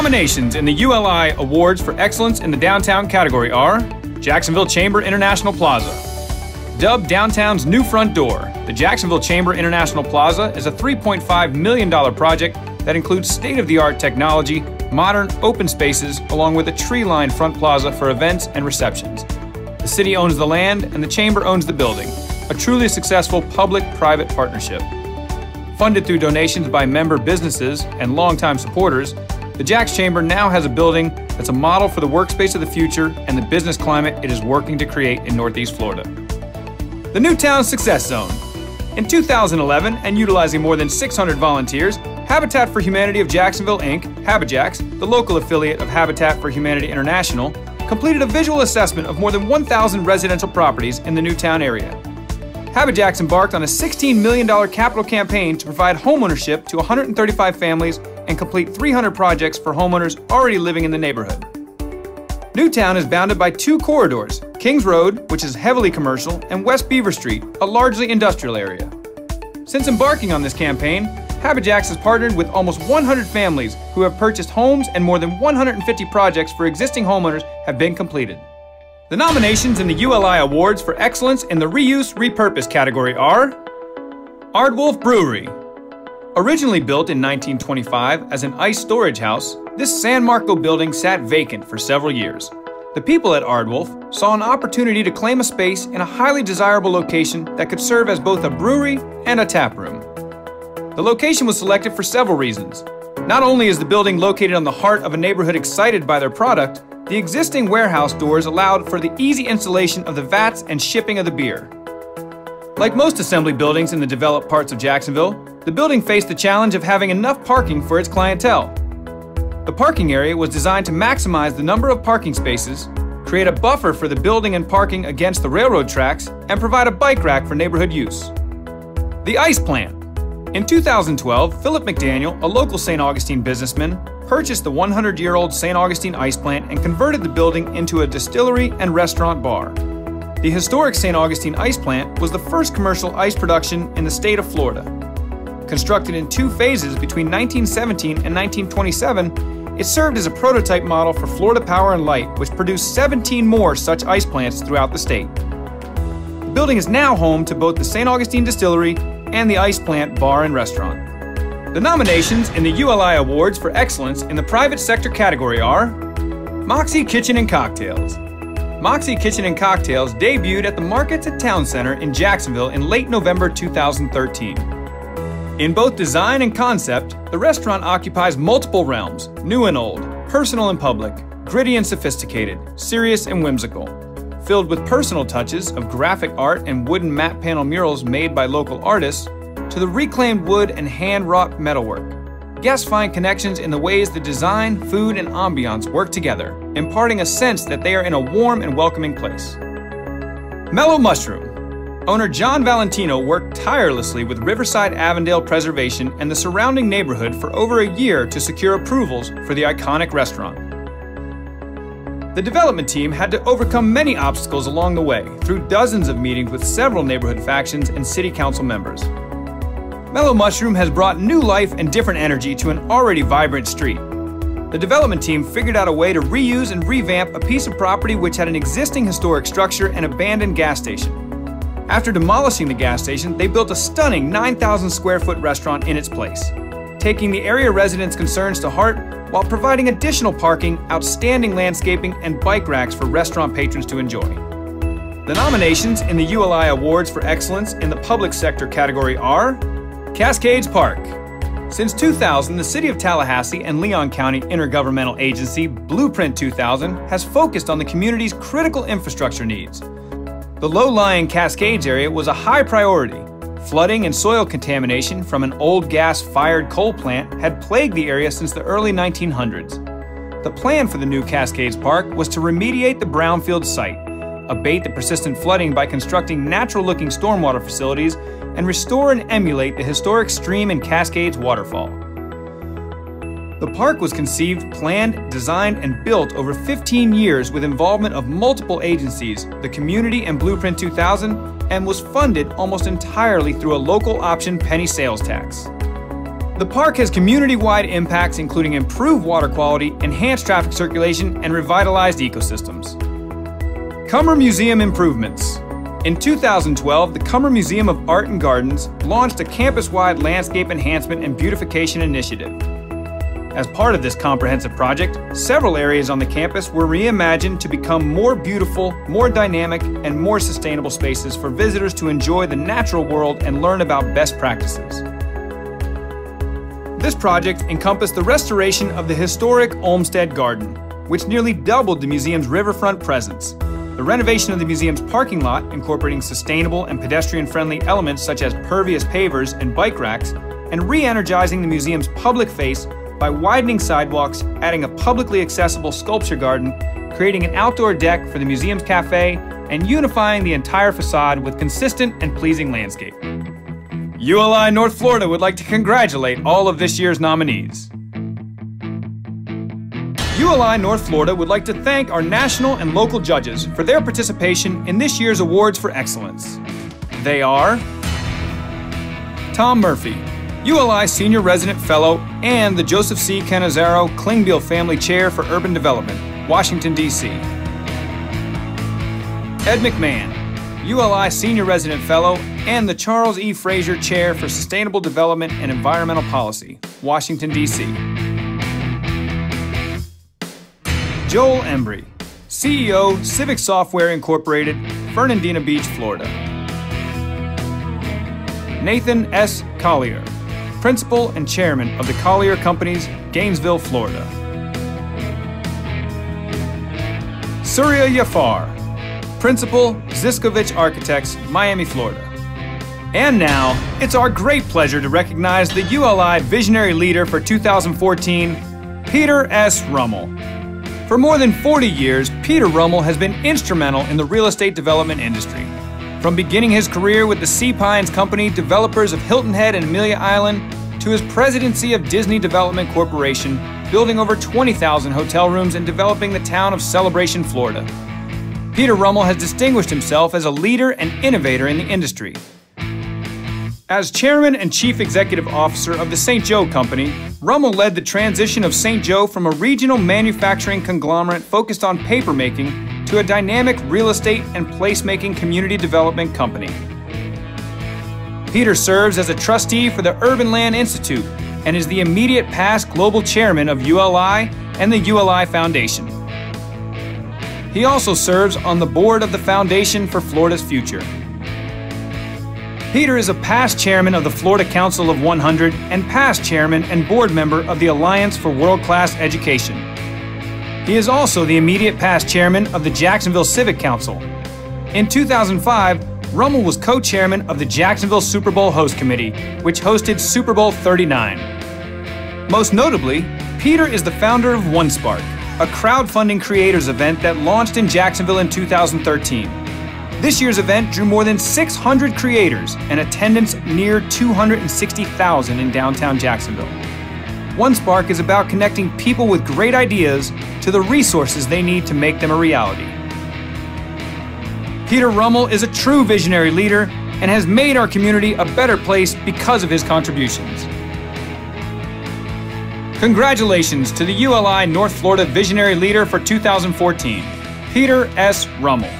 nominations in the ULI Awards for Excellence in the Downtown category are Jacksonville Chamber International Plaza. Dubbed downtown's new front door, the Jacksonville Chamber International Plaza is a $3.5 million project that includes state-of-the-art technology, modern open spaces, along with a tree-lined front plaza for events and receptions. The city owns the land and the Chamber owns the building, a truly successful public-private partnership. Funded through donations by member businesses and longtime supporters, the Jax Chamber now has a building that's a model for the workspace of the future and the business climate it is working to create in Northeast Florida. The Newtown Success Zone. In 2011, and utilizing more than 600 volunteers, Habitat for Humanity of Jacksonville, Inc., HabiJax, the local affiliate of Habitat for Humanity International, completed a visual assessment of more than 1,000 residential properties in the Newtown area. HabiJax embarked on a $16 million capital campaign to provide homeownership to 135 families and complete 300 projects for homeowners already living in the neighborhood. Newtown is bounded by two corridors, Kings Road, which is heavily commercial, and West Beaver Street, a largely industrial area. Since embarking on this campaign, HabiJax has partnered with almost 100 families who have purchased homes, and more than 150 projects for existing homeowners have been completed. The nominations in the ULI Awards for Excellence in the Reuse Repurpose category are Ardwolf Brewery. Originally built in 1925 as an ice storage house, this San Marco building sat vacant for several years. The people at Ardwolf saw an opportunity to claim a space in a highly desirable location that could serve as both a brewery and a tap room. The location was selected for several reasons. Not only is the building located on the heart of a neighborhood excited by their product, the existing warehouse doors allowed for the easy installation of the vats and shipping of the beer. Like most assembly buildings in the developed parts of Jacksonville, the building faced the challenge of having enough parking for its clientele. The parking area was designed to maximize the number of parking spaces, create a buffer for the building and parking against the railroad tracks, and provide a bike rack for neighborhood use. The Ice Plant. In 2012, Philip McDaniel, a local St. Augustine businessman, purchased the 100-year-old St. Augustine Ice Plant and converted the building into a distillery and restaurant bar. The historic St. Augustine Ice Plant was the first commercial ice production in the state of Florida. Constructed in two phases between 1917 and 1927, it served as a prototype model for Florida Power and Light, which produced 17 more such ice plants throughout the state. The building is now home to both the St. Augustine Distillery and the Ice Plant Bar and Restaurant. The nominations in the ULI Awards for Excellence in the Private Sector category are Moxie Kitchen and Cocktails. Moxie Kitchen and Cocktails debuted at the Markets at Town Center in Jacksonville in late November 2013. In both design and concept, the restaurant occupies multiple realms, new and old, personal and public, gritty and sophisticated, serious and whimsical. Filled with personal touches of graphic art and wooden matte panel murals made by local artists, to the reclaimed wood and hand-wrought metalwork. Guests find connections in the ways the design, food, and ambiance work together, imparting a sense that they are in a warm and welcoming place. Mellow Mushroom. Owner John Valentino worked tirelessly with Riverside Avondale Preservation and the surrounding neighborhood for over a year to secure approvals for the iconic restaurant. The development team had to overcome many obstacles along the way through dozens of meetings with several neighborhood factions and city council members. Mellow Mushroom has brought new life and different energy to an already vibrant street. The development team figured out a way to reuse and revamp a piece of property which had an existing historic structure and abandoned gas station. After demolishing the gas station, they built a stunning 9,000 square foot restaurant in its place, taking the area residents' concerns to heart while providing additional parking, outstanding landscaping, and bike racks for restaurant patrons to enjoy. The nominations in the ULI Awards for Excellence in the Public Sector category are Cascades Park. Since 2000, the City of Tallahassee and Leon County intergovernmental agency Blueprint 2000 has focused on the community's critical infrastructure needs. The low-lying Cascades area was a high priority. Flooding and soil contamination from an old gas-fired coal plant had plagued the area since the early 1900s. The plan for the new Cascades Park was to remediate the brownfield site, abate the persistent flooding by constructing natural-looking stormwater facilities, and restore and emulate the historic stream and Cascades waterfall. The park was conceived, planned, designed, and built over 15 years with involvement of multiple agencies, the community and Blueprint 2000, and was funded almost entirely through a local option penny sales tax. The park has community-wide impacts including improved water quality, enhanced traffic circulation, and revitalized ecosystems. Cummer Museum improvements. In 2012, the Cummer Museum of Art and Gardens launched a campus-wide landscape enhancement and beautification initiative. As part of this comprehensive project, several areas on the campus were reimagined to become more beautiful, more dynamic, and more sustainable spaces for visitors to enjoy the natural world and learn about best practices. This project encompassed the restoration of the historic Olmsted Garden, which nearly doubled the museum's riverfront presence, the renovation of the museum's parking lot, incorporating sustainable and pedestrian-friendly elements such as pervious pavers and bike racks, and re-energizing the museum's public face by widening sidewalks, adding a publicly accessible sculpture garden, creating an outdoor deck for the museum's cafe, and unifying the entire facade with consistent and pleasing landscape. ULI North Florida would like to congratulate all of this year's nominees. ULI North Florida would like to thank our national and local judges for their participation in this year's Awards for Excellence. They are Tom Murphy, ULI Senior Resident Fellow and the Joseph C. Canizaro Klingbeil Family Chair for Urban Development, Washington, D.C. Ed McMahon, ULI Senior Resident Fellow and the Charles E. Frazier Chair for Sustainable Development and Environmental Policy, Washington, D.C. Joel Embry, CEO, Civic Software Incorporated, Fernandina Beach, Florida. Nathan S. Collier, Principal and Chairman of the Collier Companies, Gainesville, Florida. Surya Yafar, Principal, Ziskovich Architects, Miami, Florida. And now, it's our great pleasure to recognize the ULI Visionary Leader for 2014, Peter S. Rummel. For more than 40 years, Peter Rummel has been instrumental in the real estate development industry. From beginning his career with the Sea Pines Company, developers of Hilton Head and Amelia Island, to his presidency of Disney Development Corporation, building over 20,000 hotel rooms and developing the town of Celebration, Florida. Peter Rummel has distinguished himself as a leader and innovator in the industry. As Chairman and Chief Executive Officer of the St. Joe Company, Rummel led the transition of St. Joe from a regional manufacturing conglomerate focused on papermaking to a dynamic real estate and placemaking community development company. Peter serves as a trustee for the Urban Land Institute and is the immediate past global chairman of ULI and the ULI Foundation. He also serves on the board of the Foundation for Florida's Future. Peter is a past chairman of the Florida Council of 100 and past chairman and board member of the Alliance for World-Class Education. He is also the immediate past chairman of the Jacksonville Civic Council. In 2005, Rummel was co-chairman of the Jacksonville Super Bowl Host Committee, which hosted Super Bowl 39. Most notably, Peter is the founder of OneSpark, a crowdfunding creators event that launched in Jacksonville in 2013. This year's event drew more than 600 creators and attendance near 260,000 in downtown Jacksonville. OneSpark is about connecting people with great ideas to the resources they need to make them a reality. Peter Rummel is a true visionary leader and has made our community a better place because of his contributions. Congratulations to the ULI North Florida Visionary Leader for 2014, Peter S. Rummel.